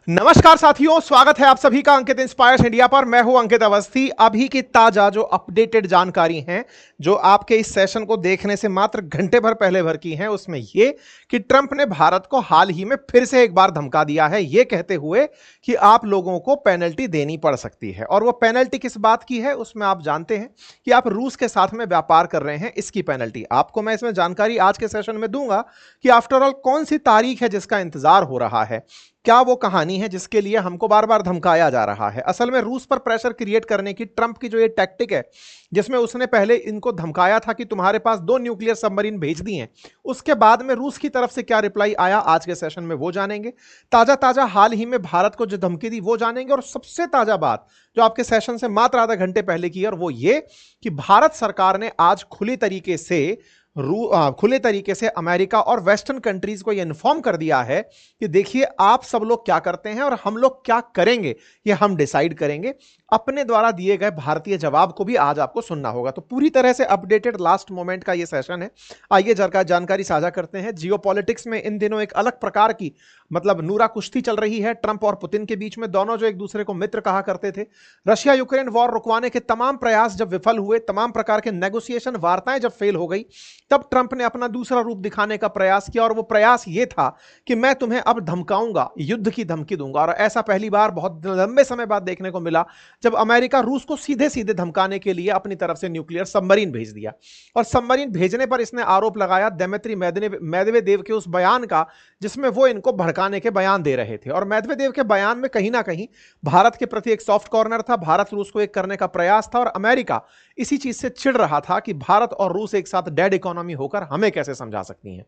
नमस्कार साथियों, स्वागत है आप सभी का अंकित इंस्पायर्स इंडिया पर। मैं हूं अंकित अवस्थी। अभी की ताजा जो अपडेटेड जानकारी है जो आपके इस सेशन को देखने से मात्र घंटे भर पहले भर की है, उसमें यह कि ट्रंप ने भारत को हाल ही में फिर से एक बार धमका दिया है, यह कहते हुए कि आप लोगों को पेनल्टी देनी पड़ सकती है। और वो पेनल्टी किस बात की है उसमें आप जानते हैं कि आप रूस के साथ में व्यापार कर रहे हैं, इसकी पेनल्टी आपको मैं इसमें जानकारी आज के सेशन में दूंगा कि आफ्टर ऑल कौन सी तारीख है जिसका इंतजार हो रहा है, क्या वो कहानी है जिसके लिए हमको बार बार धमकाया जा रहा है। असल में रूस पर प्रेशर क्रिएट करने की ट्रंप की जो ये टैक्टिक है, जिसमें उसने पहले इनको धमकाया था कि तुम्हारे पास 2 न्यूक्लियर सबमरीन भेज दी हैं, उसके बाद में रूस की तरफ से क्या रिप्लाई आया आज के सेशन में वो जानेंगे। ताजा ताजा हाल ही में भारत को जो धमकी दी वो जानेंगे। और सबसे ताजा बात जो आपके सेशन से मात्र आधा घंटे पहले की है, और वो ये कि भारत सरकार ने आज खुले तरीके से अमेरिका और वेस्टर्न कंट्रीज को यह इन्फॉर्म कर दिया है कि देखिए आप सब लोग क्या करते हैं और हम लोग क्या करेंगे ये हम डिसाइड करेंगे। अपने द्वारा दिए गए भारतीय जवाब को भी आज आपको सुनना होगा। तो पूरी तरह से अपडेटेड लास्ट मोमेंट का ये सेशन है। आइए जरा जानकारी साझा करते हैं। जियोपॉलिटिक्स में इन दिनों एक अलग प्रकार की नूरा कुश्ती चल रही है ट्रंप और पुतिन के बीच में। दोनों जो एक दूसरे को मित्र कहा करते थे। रशिया यूक्रेन वॉर रुकवाने के तमाम प्रयास जब विफल हुए, तमाम प्रकार के नेगोशिएशन वार्ताएं जब फेल हो गई, तब ट्रंप ने अपना दूसरा रूप दिखाने का प्रयास किया। और वो प्रयास ये था कि मैं तुम्हें अब धमकाऊंगा, युद्ध की धमकी दूंगा। और ऐसा पहली बार बहुत लंबे समय बाद देखने को मिला जब अमेरिका रूस को सीधे सीधे धमकाने के लिए अपनी तरफ से न्यूक्लियर सबमरीन भेज दिया। और सबमरीन भेजने पर इसने आरोप लगाया दिमित्री मेदवेदेव के उस बयान का जिसमें वो इनको भड़काने के बयान दे रहे थे। और मेदवेदेव के बयान में कहीं ना कहीं भारत के प्रति एक सॉफ्ट कॉर्नर था। भारत रूस को एक करने का प्रयास था और अमेरिका इसी चीज से चिढ़ रहा था कि भारत और रूस एक साथ डेड इकोनॉमी होकर हमें कैसे समझा सकती हैं।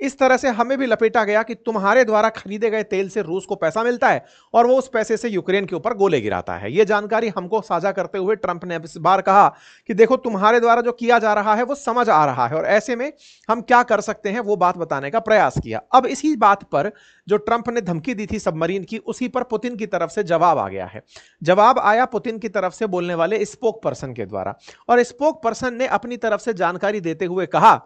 इस तरह से हमें भी लपेटा गया कि तुम्हारे द्वारा खरीदे गए तेल से रूस को पैसा मिलता है और वो उस पैसे से यूक्रेन के ऊपर गोले गिराता है। यह जानकारी हमको साझा करते हुए ट्रंप ने इस बार कहा कि देखो तुम्हारे द्वारा जो किया जा रहा है वो समझ आ रहा है और ऐसे में हम क्या कर सकते हैं वो बात बताने का प्रयास किया। अब इसी बात पर जो ट्रंप ने धमकी दी थी सबमरीन की, उसी पर पुतिन की तरफ से जवाब आ गया है। जवाब आया पुतिन की तरफ से बोलने वाले स्पोक पर्सन के द्वारा। और स्पोक पर्सन ने अपनी तरफ से जानकारी देते हुए कहा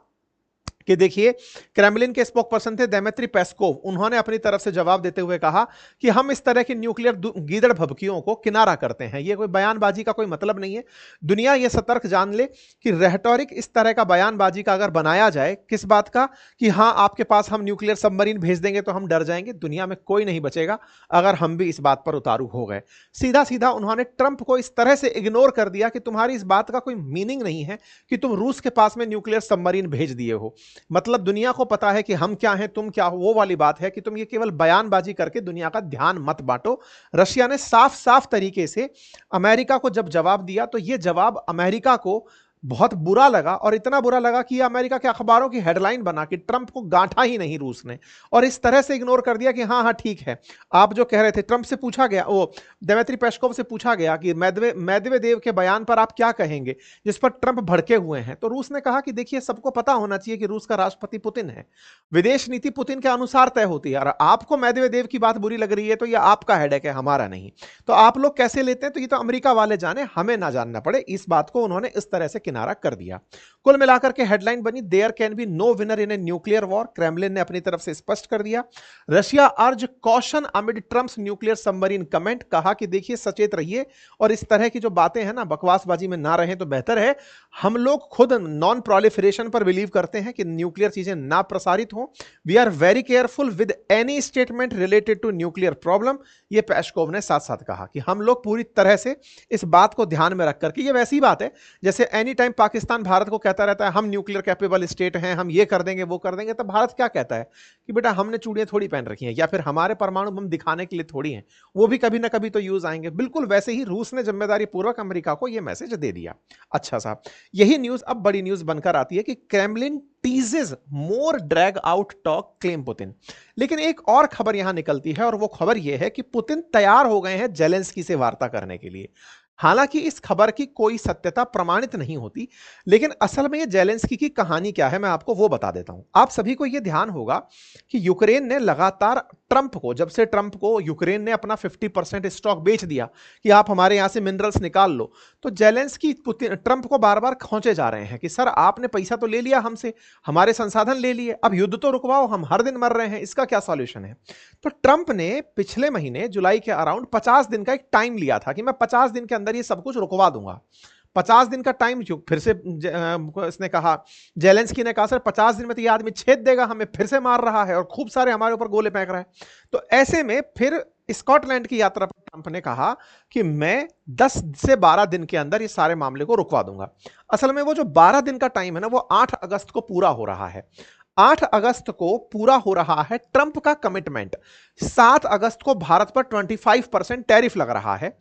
कि देखिए, क्रेमलिन के स्पोक पर्सन थे दिमित्री पेस्कोव। उन्होंने अपनी तरफ से जवाब देते हुए कहा कि हम इस तरह की न्यूक्लियर गीदड़ भभकियों को किनारा करते हैं। ये कोई बयानबाजी का कोई मतलब नहीं है। दुनिया ये सतर्क जान ले कि रेटोरिक इस तरह का बयानबाजी का अगर बनाया जाए, किस बात का कि हां आपके पास हम न्यूक्लियर सबमरीन भेज देंगे तो हम डर जाएंगे, दुनिया में कोई नहीं बचेगा अगर हम भी इस बात पर उतारू हो गए। सीधा सीधा उन्होंने ट्रंप को इस तरह से इग्नोर कर दिया कि तुम्हारी इस बात का कोई मीनिंग नहीं है कि तुम रूस के पास में न्यूक्लियर सबमरीन भेज दिए हो। मतलब दुनिया को पता है कि हम क्या हैं, तुम क्या हो। वो वाली बात है कि तुम ये केवल बयानबाजी करके दुनिया का ध्यान मत बांटो। रशिया ने साफ साफ तरीके से अमेरिका को जब जवाब दिया तो ये जवाब अमेरिका को बहुत बुरा लगा। और इतना बुरा लगा कि अमेरिका के अखबारों की हेडलाइन बना कि ट्रंप को गांठा ही नहीं रूस ने, और इस तरह से इग्नोर कर दिया कि हाँ हाँ ठीक है आप जो कह रहे थे। ट्रंप से पूछा गया, वो दिमित्री पेस्कोव से पूछा गया कि मेदवेदेव के बयान पर आप क्या कहेंगे जिस पर ट्रंप भड़के हुए हैं। तो रूस ने कहा कि देखिए सबको पता होना चाहिए कि रूस का राष्ट्रपति पुतिन है, विदेश नीति पुतिन के अनुसार तय होती है। और आपको मेदवेदेव की बात बुरी लग रही है तो यह आपका हेडेक है, हमारा नहीं। तो आप लोग कैसे लेते हैं तो ये तो अमेरिका वाले जाने, हमें ना जानना पड़े। इस बात को उन्होंने इस तरह से किनारा कर दिया। कुल मिलाकर के हेडलाइन बनी, there can be no winner in a nuclear war. Kremlin ने अपनी तरफ से स्पष्ट कर दिया। Russia urge caution amid Trump's nuclear submarine comment. कहा कि देखिए सचेत रहिए और इस तरह की जो बातें हैं ना, बकवासबाजी में ना रहें तो बेहतर है। हम लोग खुद नॉन प्रोलिफरेशन पर बिलीव करते हैं कि न्यूक्लियर चीजें ना प्रसारित हो। We are very careful with any statement related to nuclear problem. ये पेस्कोव ने साथ साथ कहा कि हम लोग पूरी तरह से इस बात को ध्यान में रखकर के, ये वैसी बात है जैसे एनी टाइम पाकिस्तान भारत को कहता रहता है हम न्यूक्लियर कैपेबल स्टेट हैं, हम ये कर देंगे वो कर देंगे, तो भारत क्या कहता है कि बेटा हमने चूड़ियां थोड़ी पहन रखी हैं, या फिर हमारे परमाणु बम दिखाने के लिए थोड़ी हैं, वो भी कभी ना कभी तो यूज आएंगे। बिल्कुल वैसे ही रूस ने जिम्मेदारी पूर्वक अमेरिका को यह मैसेज दे दिया। अच्छा साहब, यही न्यूज अब बड़ी न्यूज बनकर आती है कि Kremlin teases more drag out talk claim Putin. लेकिन एक और खबर यहां निकलती है और वो खबर यह है कि पुतिन तैयार हो गए हैं जेलेंस्की से वार्ता करने के लिए। हालांकि इस खबर की कोई सत्यता प्रमाणित नहीं होती, लेकिन असल में ये जेलेंस्की की कहानी क्या है मैं आपको वो बता देता हूं। आप सभी को यह ध्यान होगा कि यूक्रेन ने लगातार ट्रंप को, जब से ट्रंप को यूक्रेन ने अपना 50% स्टॉक बेच दिया कि आप हमारे यहां से मिनरल्स निकाल लो, तो जेलेंस्की ट्रंप को बार बार खौंचे जा रहे हैं कि सर आपने पैसा तो ले लिया हमसे, हमारे संसाधन ले लिए, अब युद्ध तो रुकवाओ, हम हर दिन मर रहे हैं, इसका क्या सॉल्यूशन है। तो ट्रंप ने पिछले महीने जुलाई के अराउंड 50 दिन का एक टाइम लिया था कि मैं 50 दिन के अंदर ये सब कुछ रुकवा दूंगा। 50 दिन का टाइम फिर से इसने कहा, जेलेंस्की ने कहा सर 50 दिन में तो ये आदमी छेद देगा, हमें फिर से मार रहा है और खूब सारे हमारे ऊपर गोले फेंक रहा है। तो ऐसे में फिर स्कॉटलैंड की यात्रा पर ट्रंप ने कहा कि मैं 10 से 12 दिन के अंदर ये सारे मामले को रुकवा दूंगा। असल में वो जो 12 दिन का टाइम है ना, वो 8 अगस्त को पूरा हो रहा है। 8 अगस्त को पूरा हो रहा है ट्रंप का कमिटमेंट। 7 अगस्त को भारत पर 25% टैरिफ लग रहा है।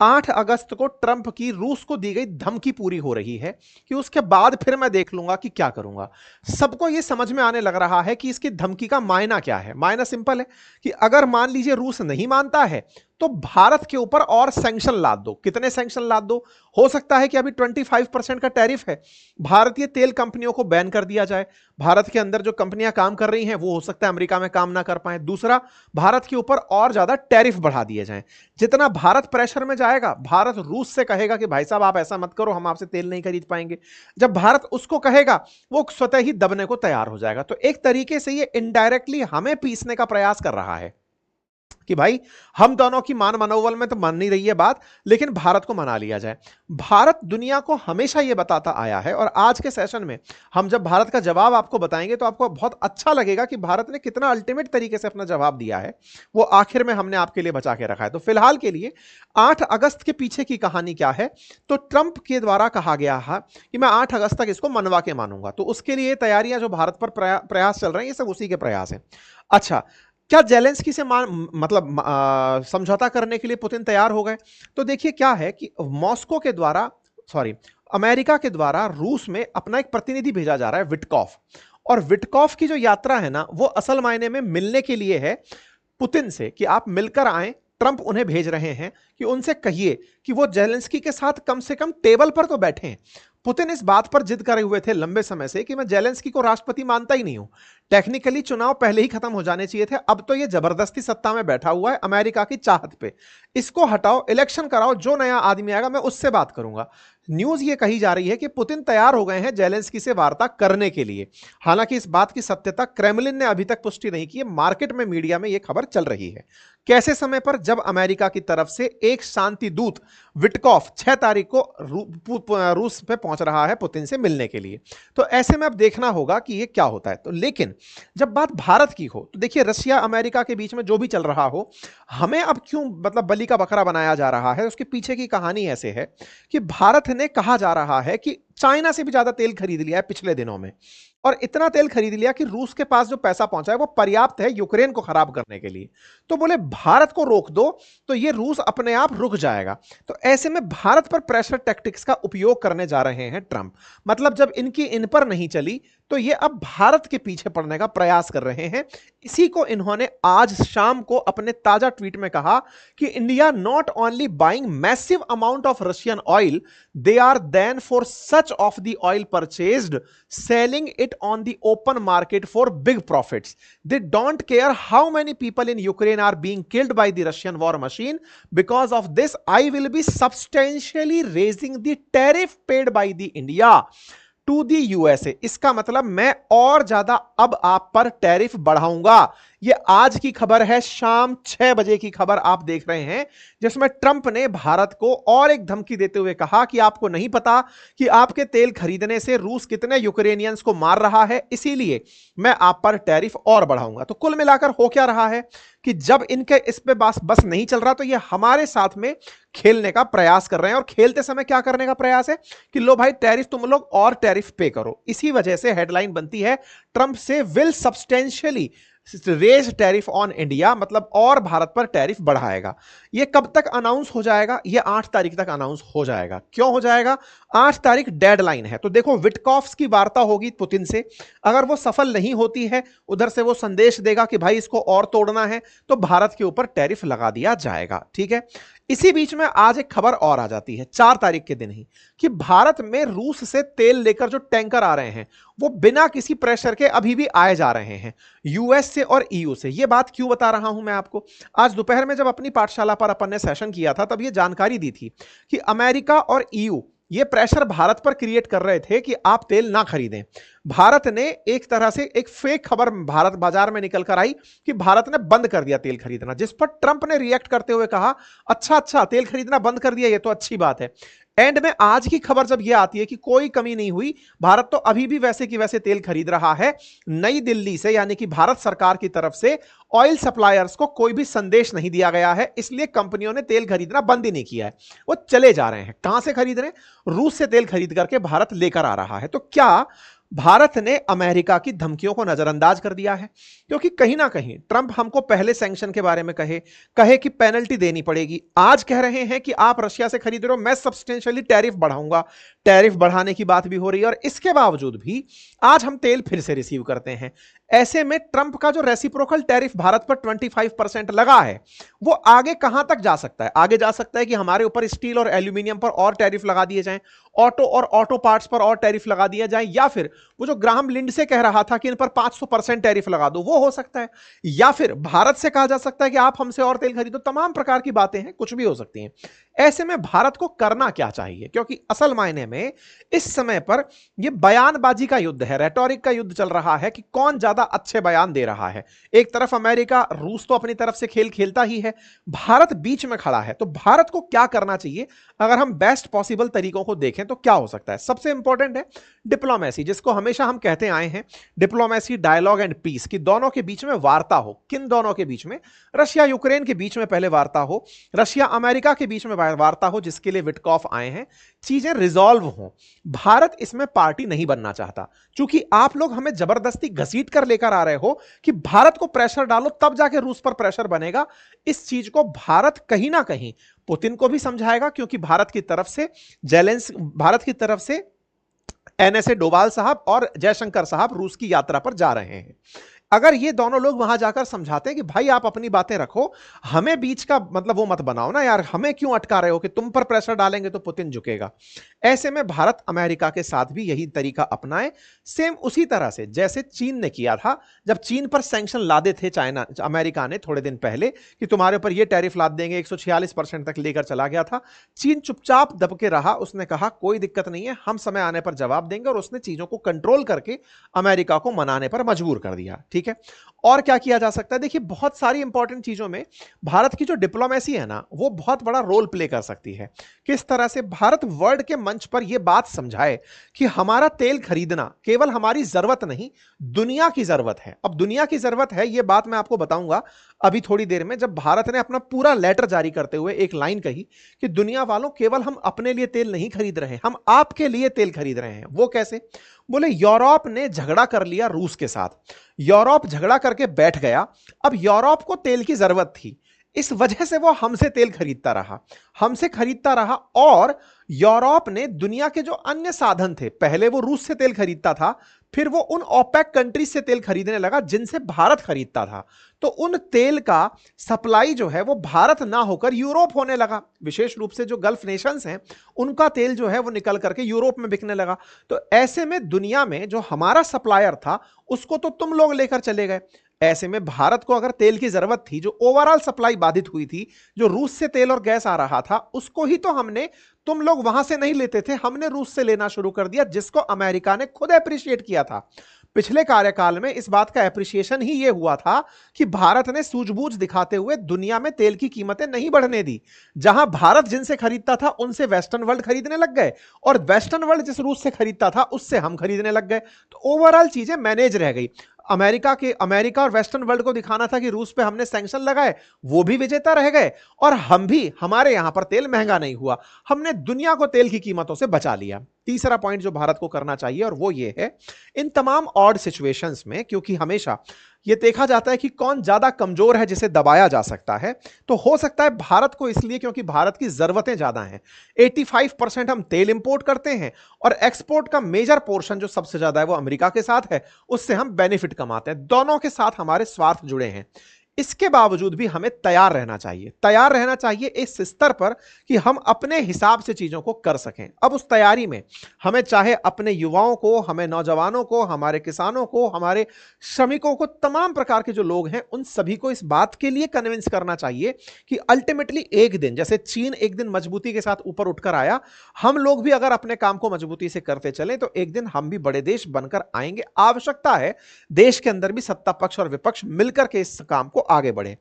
8 अगस्त को ट्रंप की रूस को दी गई धमकी पूरी हो रही है कि उसके बाद फिर मैं देख लूंगा कि क्या करूंगा। सबको यह समझ में आने लग रहा है कि इसकी धमकी का मायना क्या है। मायना सिंपल है कि अगर मान लीजिए रूस नहीं मानता है तो भारत के ऊपर और सैंक्शन लाद दो। कितने सैंक्शन लाद दो? हो सकता है कि अभी 25% का टैरिफ है, भारतीय तेल कंपनियों को बैन कर दिया जाए। भारत के अंदर जो कंपनियां काम कर रही हैं वो हो सकता है अमेरिका में काम ना कर पाए। दूसरा, भारत के ऊपर और ज्यादा टैरिफ बढ़ा दिए जाएं। जितना भारत प्रेशर में जाएगा, भारत रूस से कहेगा कि भाई साहब आप ऐसा मत करो, हम आपसे तेल नहीं खरीद पाएंगे। जब भारत उसको कहेगा, वो स्वतः ही दबने को तैयार हो जाएगा। तो एक तरीके से ये इनडायरेक्टली हमें पीसने का प्रयास कर रहा है कि भाई हम दोनों की मान मनोबल में तो मान नहीं रही है बात, लेकिन भारत को मना लिया जाए। भारत दुनिया को हमेशा यह बताता आया है, और आज के सेशन में हम जब भारत का जवाब आपको बताएंगे तो आपको बहुत अच्छा लगेगा कि भारत ने कितना अल्टीमेट तरीके से अपना जवाब दिया है, वो आखिर में हमने आपके लिए बचा के रखा है। तो फिलहाल के लिए 8 अगस्त के पीछे की कहानी क्या है, तो ट्रंप के द्वारा कहा गया है कि मैं 8 अगस्त तक इसको मनवा के मानूंगा। तो उसके लिए तैयारियां जो भारत पर प्रयास चल रहे हैं, ये सब उसी के प्रयास हैं। अच्छा, क्या जेलेंस्की से मतलब समझौता करने के लिए पुतिन तैयार हो गए? तो देखिए क्या है कि मॉस्को के द्वारा, सॉरी, अमेरिका के द्वारा रूस में अपना एक प्रतिनिधि भेजा जा रहा है, विटकॉफ। और विटकॉफ की जो यात्रा है ना, वो असल मायने में मिलने के लिए है पुतिन से, कि आप मिलकर आएं। ट्रंप उन्हें भेज रहे हैं कि उनसे कहिए कि वो जेलेंस्की के साथ कम से कम टेबल पर तो बैठें। पुतिन इस बात पर जिद करे हुए थे लंबे समय से कि मैं जेलेंस्की को राष्ट्रपति मानता ही नहीं हूं। टेक्निकली चुनाव पहले ही खत्म हो जाने चाहिए थे, अब तो ये जबरदस्ती सत्ता में बैठा हुआ है अमेरिका की चाहत पे। इसको हटाओ, इलेक्शन कराओ, जो नया आदमी आएगा मैं उससे बात करूंगा। न्यूज ये कही जा रही है कि पुतिन तैयार हो गए हैं जेलेंस्की से वार्ता करने के लिए। हालांकि इस बात की सत्यता क्रेमलिन ने अभी तक पुष्टि नहीं की है, मार्केट में, मीडिया में यह खबर चल रही है। कैसे समय पर? जब अमेरिका की तरफ से एक शांति दूत विटकॉफ 6 तारीख को रूस पे पहुंच रहा है पुतिन से मिलने के लिए। तो ऐसे में अब देखना होगा कि ये क्या होता है। तो लेकिन जब बात भारत की हो, तो देखिए रशिया अमेरिका के बीच में जो भी चल रहा हो, हमें अब क्यों मतलब बलि का बकरा बनाया जा रहा है, उसके पीछे की कहानी ऐसे है कि भारत ने, कहा जा रहा है कि चाइना से भी ज्यादा तेल खरीद लिया है पिछले दिनों में, और इतना तेल खरीद लिया कि रूस के पास जो पैसा पहुंचा है वो पर्याप्त है यूक्रेन को खराब करने के लिए। तो बोले भारत को रोक दो तो ये रूस अपने आप रुक जाएगा। तो ऐसे में भारत पर प्रेशर टैक्टिक्स का उपयोग करने जा रहे हैं ट्रंप। मतलब जब इनकी इन पर नहीं चली तो ये अब भारत के पीछे पड़ने का प्रयास कर रहे हैं। इसी को इन्होंने आज शाम को अपने ताजा ट्वीट में कहा कि India not only buying massive amount of Russian oil, they are then for such of the oil purchased selling it on the open market for big profits. They don't care how many people in Ukraine are being killed by the Russian war machine. Because of this, I will be substantially raising the tariff paid by the India to the USA. इसका मतलब मैं और ज्यादा अब आप पर tariff बढ़ाऊंगा। ये आज की खबर है, शाम 6 बजे की खबर आप देख रहे हैं, जिसमें ट्रंप ने भारत को और एक धमकी देते हुए कहा कि आपको नहीं पता कि आपके तेल खरीदने से रूस कितने यूक्रेनियंस को मार रहा है, इसीलिए मैं आप पर टैरिफ और बढ़ाऊंगा। तो कुल मिलाकर हो क्या रहा है कि जब इनके इस पे बस नहीं चल रहा तो ये हमारे साथ में खेलने का प्रयास कर रहे हैं। और खेलते समय क्या करने का प्रयास है कि लो भाई टैरिफ तुम लोग और टैरिफ पे करो। इसी वजह से हेडलाइन बनती है, ट्रंप से will substantially raise tariff on India, मतलब और भारत पर टैरिफ बढ़ाएगा। यह कब तक अनाउंस हो जाएगा? यह 8 तारीख तक अनाउंस हो जाएगा। क्यों हो जाएगा? 8 तारीख डेडलाइन है। तो देखो विटकॉफ्स की वार्ता होगी पुतिन से, अगर वो सफल नहीं होती है, उधर से वो संदेश देगा कि भाई इसको और तोड़ना है, तो भारत के ऊपर टैरिफ लगा दिया जाएगा। ठीक है, इसी बीच में आज एक खबर और आ जाती है 4 तारीख के दिन ही, कि भारत में रूस से तेल लेकर जो टैंकर आ रहे हैं वो बिना किसी प्रेशर के अभी भी आए जा रहे हैं, यूएस से और ईयू से। ये बात क्यों बता रहा हूं मैं आपको, आज दोपहर में जब अपनी पाठशाला पर अपन ने सेशन किया था तब ये जानकारी दी थी कि अमेरिका और ईयू ये प्रेशर भारत पर क्रिएट कर रहे थे कि आप तेल ना खरीदें। भारत ने एक तरह से एक फेक खबर भारत बाजार में निकल कर आई कि भारत ने बंद कर दिया तेल खरीदना, जिस पर ट्रंप ने रिएक्ट करते हुए कहा अच्छा अच्छा तेल खरीदना बंद कर दिया, ये तो अच्छी बात है। एंड में आज की खबर जब यह आती है कि कोई कमी नहीं हुई, भारत तो अभी भी वैसे की वैसे तेल खरीद रहा है। नई दिल्ली से यानी कि भारत सरकार की तरफ से ऑयल सप्लायर्स को कोई भी संदेश नहीं दिया गया है, इसलिए कंपनियों ने तेल खरीदना बंद ही नहीं किया है, वो चले जा रहे हैं। कहां से खरीद रहे हैं? रूस से तेल खरीद करके भारत लेकर आ रहा है। तो क्या भारत ने अमेरिका की धमकियों को नजरअंदाज कर दिया है? क्योंकि कहीं ना कहीं ट्रंप हमको पहले सैंक्शन के बारे में कहे कि पेनल्टी देनी पड़ेगी, आज कह रहे हैं कि आप रशिया से खरीद रहे हो, मैं सब्सटेंशियली टैरिफ बढ़ाऊंगा, टैरिफ बढ़ाने की बात भी हो रही है, और इसके बावजूद भी आज हम तेल फिर से रिसीव करते हैं। ऐसे में ट्रंप का जो रेसिप्रोकल टैरिफ भारत पर 25% लगा है वो आगे कहां तक जा सकता है? आगे जा सकता है कि हमारे ऊपर स्टील और एल्यूमिनियम पर और टैरिफ लगा दिए जाएं, ऑटो और ऑटो पार्ट्स पर और टैरिफ लगा दिया जाए, या फिर वो जो ग्राहम लिंडसे कह रहा था कि इन पर 500% टैरिफ लगा दो, वो हो सकता है, या फिर भारत से कहा जा सकता है कि आप हमसे और तेल खरीदो। तमाम प्रकार की बातें हैं, कुछ भी हो सकती हैं। ऐसे में भारत को करना क्या चाहिए? क्योंकि असल मायने में इस समय पर यह बयानबाजी का युद्ध है, रेटोरिक का युद्ध चल रहा है कि कौन ज्यादा अच्छे बयान दे रहा है। एक तरफ अमेरिका, रूस तो अपनी तरफ से खेल खेलता ही है, भारत बीच में खड़ा है। तो भारत को क्या करना चाहिए? अगर हम बेस्ट पॉसिबल तरीकों को देखें तो क्या हो सकता है? सबसे इंपॉर्टेंट है डिप्लोमेसी, जिसको हमेशा हम कहते आए हैं, डिप्लोमेसी, डायलॉग एंड पीस, कि दोनों के बीच में वार्ता हो। किन दोनों के बीच में? रशिया यूक्रेन के बीच में पहले वार्ता हो, रशिया अमेरिका के बीच में वार्ता हो, जिसके लिए विटकॉफ आए हैं, चीजें रिजॉल्व हो। भारत इसमें पार्टी नहीं बनना चाहता, क्योंकि आप लोग हमें जबरदस्ती घसीट कर लेकर आ रहे हो कि भारत को प्रेशर डालो तब जाके रूस पर प्रेशर बनेगा। इस चीज को भारत कहीं ना कहीं पुतिन को भी समझाएगा, क्योंकि भारत की तरफ से एनएसए डोभाल साहब और जयशंकर साहब रूस की यात्रा पर जा रहे हैं। अगर ये दोनों लोग वहां जाकर समझाते हैं कि भाई आप अपनी बातें रखो, हमें बीच का मतलब वो मत बनाओ ना यार, हमें क्यों अटका रहे हो कि तुम पर प्रेशर डालेंगे तो पुतिन झुकेगा। ऐसे में भारत अमेरिका के साथ भी यही तरीका अपनाए, सेम उसी तरह से जैसे चीन ने किया था। जब चीन पर सैंक्शन लादे थे अमेरिका ने थोड़े दिन पहले कि तुम्हारे ऊपर ये टैरिफ लाद देंगे, 146% तक लेकर चला गया था। चीन चुपचाप दबके रहा, उसने कहा कोई दिक्कत नहीं है, हम समय आने पर जवाब देंगे, और उसने चीजों को कंट्रोल करके अमेरिका को मनाने पर मजबूर कर दिया। ठीक है, और क्या किया जा सकता है? देखिए, बहुत सारी इंपॉर्टेंट चीजों में भारत की जो डिप्लोमेसी है ना, वो बहुत बड़ा रोल प्ले कर सकती है। किस तरह से? भारत वर्ल्ड के मंच पर यह बात समझाए कि हमारा तेल खरीदना केवल हमारी जरूरत नहीं, दुनिया की जरूरत है। अब दुनिया की जरूरत है, यह बात मैं आपको बताऊंगा अभी थोड़ी देर में, जब भारत ने अपना पूरा लेटर जारी करते हुए एक लाइन कही कि दुनिया वालों, केवल हम अपने लिए तेल नहीं खरीद रहे, हम आपके लिए तेल खरीद रहे हैं। वो कैसे? बोले यूरोप ने झगड़ा कर लिया रूस के साथ, यूरोप झगड़ा करके बैठ गया, अब यूरोप को तेल की जरूरत थी, इस वजह से वो हमसे तेल खरीदता रहा। और यूरोप ने दुनिया के जो अन्य साधन थे, पहले वो रूस से तेल खरीदता था, फिर वो उन ओपेक कंट्रीज से तेल खरीदने लगा जिनसे भारत खरीदता था। तो उन तेल का सप्लाई जो है वो भारत ना होकर यूरोप होने लगा। विशेष रूप से जो गल्फ नेशंस हैं, उनका तेल जो है वो निकल करके यूरोप में बिकने लगा। तो ऐसे में दुनिया में जो हमारा सप्लायर था उसको तो तुम लोग लेकर चले गए। ऐसे में भारत को अगर तेल की जरूरत थी, जो ओवरऑल सप्लाई बाधित हुई थी, जो रूस से तेल और गैस आ रहा था, उसको ही तो हमने, तुम लोग वहां से नहीं लेते थे, हमने रूस से लेना शुरू कर दिया, जिसको अमेरिका ने खुद अप्रिशिएट किया था। पिछले कार्यकाल में इस बात का एप्रिसिएशन ही यह हुआ था कि भारत ने सूझबूझ दिखाते हुए दुनिया में तेल की कीमतें नहीं बढ़ने दी। जहां भारत जिनसे खरीदता था उनसे वेस्टर्न वर्ल्ड खरीदने लग गए, और वेस्टर्न वर्ल्ड जिस रूस से खरीदता था उससे हम खरीदने लग गए। तो ओवरऑल चीजें मैनेज रह गई। अमेरिका और वेस्टर्न वर्ल्ड को दिखाना था कि रूस पे हमने सैंक्शन लगाए, वो भी विजेता रह गए, और हम भी, हमारे यहां पर तेल महंगा नहीं हुआ, हमने दुनिया को तेल की कीमतों से बचा लिया। तीसरा पॉइंट जो भारत को करना चाहिए, और वो ये है, इन तमाम ऑड सिचुएशंस में, क्योंकि हमेशा ये देखा जाता है कि कौन ज्यादा कमजोर है जिसे दबाया जा सकता है, तो हो सकता है भारत को, इसलिए क्योंकि भारत की जरूरतें ज्यादा हैं। 85% हम तेल इंपोर्ट करते हैं, और एक्सपोर्ट का मेजर पोर्शन जो सबसे ज्यादा है वो अमेरिका के साथ है, उससे हम बेनिफिट कमाते हैं। दोनों के साथ हमारे स्वार्थ जुड़े हैं। इसके बावजूद भी हमें तैयार रहना चाहिए इस स्तर पर कि हम अपने हिसाब से चीजों को कर सकें। अब उस तैयारी में हमें चाहे अपने युवाओं को, हमें नौजवानों को, हमारे किसानों को, हमारे श्रमिकों को, तमाम प्रकार के जो लोग हैं उन सभी को इस बात के लिए कन्विंस करना चाहिए कि अल्टीमेटली एक दिन, जैसे चीन एक दिन मजबूती के साथ ऊपर उठकर आया, हम लोग भी अगर अपने काम को मजबूती से करते चलें तो एक दिन हम भी बड़े देश बनकर आएंगे। आवश्यकता है देश के अंदर भी सत्ता पक्ष और विपक्ष मिलकर के इस काम को आगे बढ़े।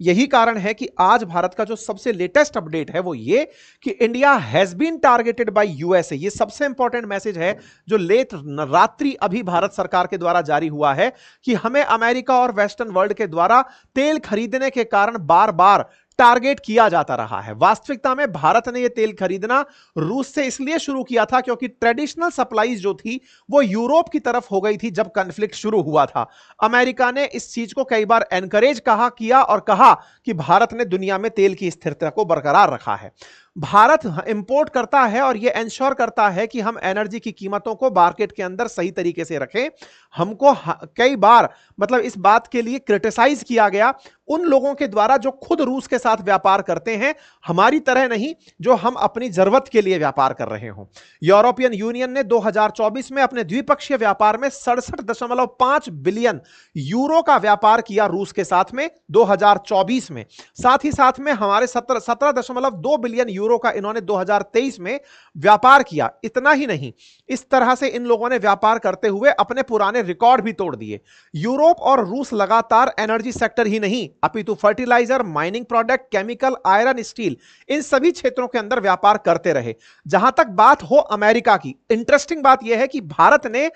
यही कारण है कि आज भारत का जो सबसे लेटेस्ट अपडेट है वो ये कि India has been targeted by USA. ये सबसे इंपॉर्टेंट मैसेज है जो लेट रात्रि अभी भारत सरकार के द्वारा जारी हुआ है कि हमें अमेरिका और वेस्टर्न वर्ल्ड के द्वारा तेल खरीदने के कारण बार बार टारगेट किया जाता रहा है। वास्तविकता में भारत ने यह तेल खरीदना रूस से इसलिए शुरू किया था क्योंकि ट्रेडिशनल सप्लाईज जो थी वो यूरोप की तरफ हो गई थी जब कॉन्फ्लिक्ट शुरू हुआ था। अमेरिका ने इस चीज को कई बार एनकरेज किया और कहा कि भारत ने दुनिया में तेल की स्थिरता को बरकरार रखा है। भारत इंपोर्ट करता है और यह इंश्योर करता है कि हम एनर्जी की कीमतों को मार्केट के अंदर सही तरीके से रखें। हमको कई बार मतलब इस बात के लिए क्रिटिसाइज किया गया उन लोगों के द्वारा जो खुद रूस के साथ व्यापार करते हैं, हमारी तरह नहीं जो हम अपनी जरूरत के लिए व्यापार कर रहे हों। यूरोपियन यूनियन ने 2024 में अपने द्विपक्षीय व्यापार में 67.5 बिलियन यूरो का व्यापार किया रूस के साथ में 2024 में। साथ ही साथ में हमारे 17.2 बिलियन यूरो का इन्होंने 2023 में व्यापार किया। इतना ही नहीं, इस तरह से इन लोगों ने व्यापार करते हुए अपने पुराने रिकॉर्ड भी तोड़ दिए। यूरोप और रूस लगातार एनर्जी सेक्टर ही नहीं अपितु fertiliser, mining product, chemical, iron, steel, इन सभी क्षेत्रों के अंदर व्यापार करते रहे। जहां तक बात हो अमेरिका की, इंटरेस्टिंग बात यह है कि भारत ने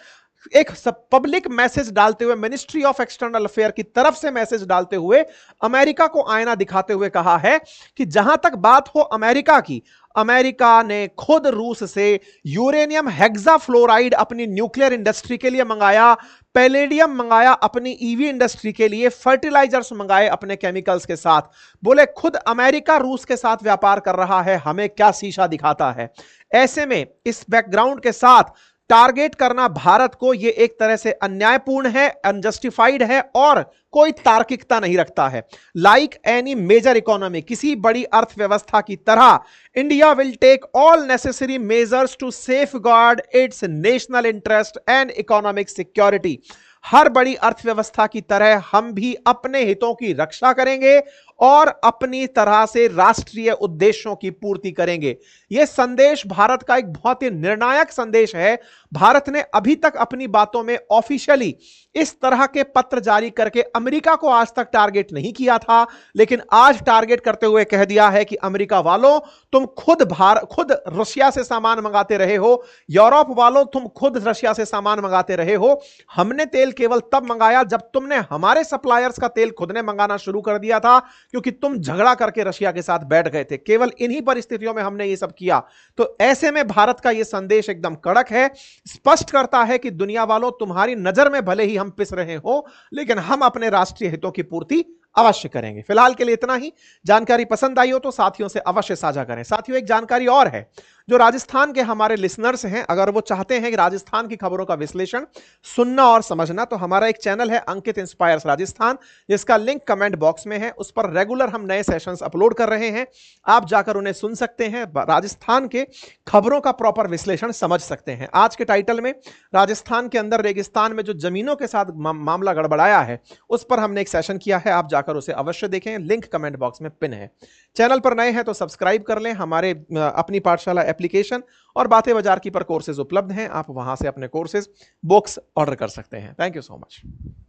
एक पब्लिक मैसेज डालते हुए, मिनिस्ट्री ऑफ एक्सटर्नल अफेयर की तरफ से मैसेज डालते हुए अमेरिका को आईना दिखाते हुए कहा है कि जहां तक बात हो अमेरिका की, अमेरिका ने खुद रूस से यूरेनियम हेक्साफ्लोराइड अपनी न्यूक्लियर इंडस्ट्री के लिए मंगाया, पैलेडियम मंगाया अपनी ईवी इंडस्ट्री के लिए, फर्टिलाइजर्स मंगाए अपने केमिकल्स के साथ। बोले खुद अमेरिका रूस के साथ व्यापार कर रहा है, हमें क्या शीशा दिखाता है। ऐसे में इस बैकग्राउंड के साथ टारगेट करना भारत को यह एक तरह से अन्यायपूर्ण है, अनजस्टिफाइड है और कोई तार्किकता नहीं रखता है। लाइक एनी मेजर इकोनॉमी, किसी बड़ी अर्थव्यवस्था की तरह India will take all necessary measures to safeguard its national interest and economic security. हर बड़ी अर्थव्यवस्था की तरह हम भी अपने हितों की रक्षा करेंगे और अपनी तरह से राष्ट्रीय उद्देश्यों की पूर्ति करेंगे। यह संदेश भारत का एक बहुत ही निर्णायक संदेश है। भारत ने अभी तक अपनी बातों में ऑफिशियली इस तरह के पत्र जारी करके अमेरिका को आज तक टारगेट नहीं किया था, लेकिन आज टारगेट करते हुए कह दिया है कि अमेरिका वालों तुम खुद रशिया से सामान मंगाते रहे हो, यूरोप वालों तुम खुद रशिया से सामान मंगाते रहे हो। हमने तेल केवल तब मंगाया जब तुमने हमारे सप्लायर्स का तेल खुद ने मंगाना शुरू कर दिया था, क्योंकि तुम झगड़ा करके रशिया के साथ बैठ गए थे। केवल इन्हीं परिस्थितियों में हमने ये सब किया। तो ऐसे में भारत का यह संदेश एकदम कड़क है, स्पष्ट करता है कि दुनिया वालों तुम्हारी नजर में भले ही हम पिस रहे हो, लेकिन हम अपने राष्ट्रीय हितों की पूर्ति अवश्य करेंगे। फिलहाल के लिए इतना ही। जानकारी पसंद आई हो तो साथियों से अवश्य साझा करें। साथियों, एक जानकारी और है, जो राजस्थान के हमारे लिसनर्स हैं, अगर वो चाहते हैं कि राजस्थान की खबरों का विश्लेषण सुनना और समझना, तो हमारा एक चैनल है अंकित इंस्पायर्स राजस्थान, जिसका लिंक कमेंट बॉक्स में है। उस पर रेगुलर हम नए सेशंस अपलोड कर रहे हैं, आप जाकर उन्हें सुन सकते हैं, राजस्थान के खबरों का प्रॉपर विश्लेषण समझ सकते हैं। आज के टाइटल में राजस्थान के अंदर रेगिस्तान में जो जमीनों के साथ मामला गड़बड़ाया है, उस पर हमने एक सेशन किया है, आप जाकर उसे अवश्य देखें, लिंक कमेंट बॉक्स में पिन है। चैनल पर नए हैं तो सब्सक्राइब कर लें। हमारे अपनी पाठशाला एप्लीकेशन और बातें बाजार की पर कोर्सेज उपलब्ध हैं, आप वहां से अपने कोर्सेज बुक्स ऑर्डर कर सकते हैं। Thank you so much.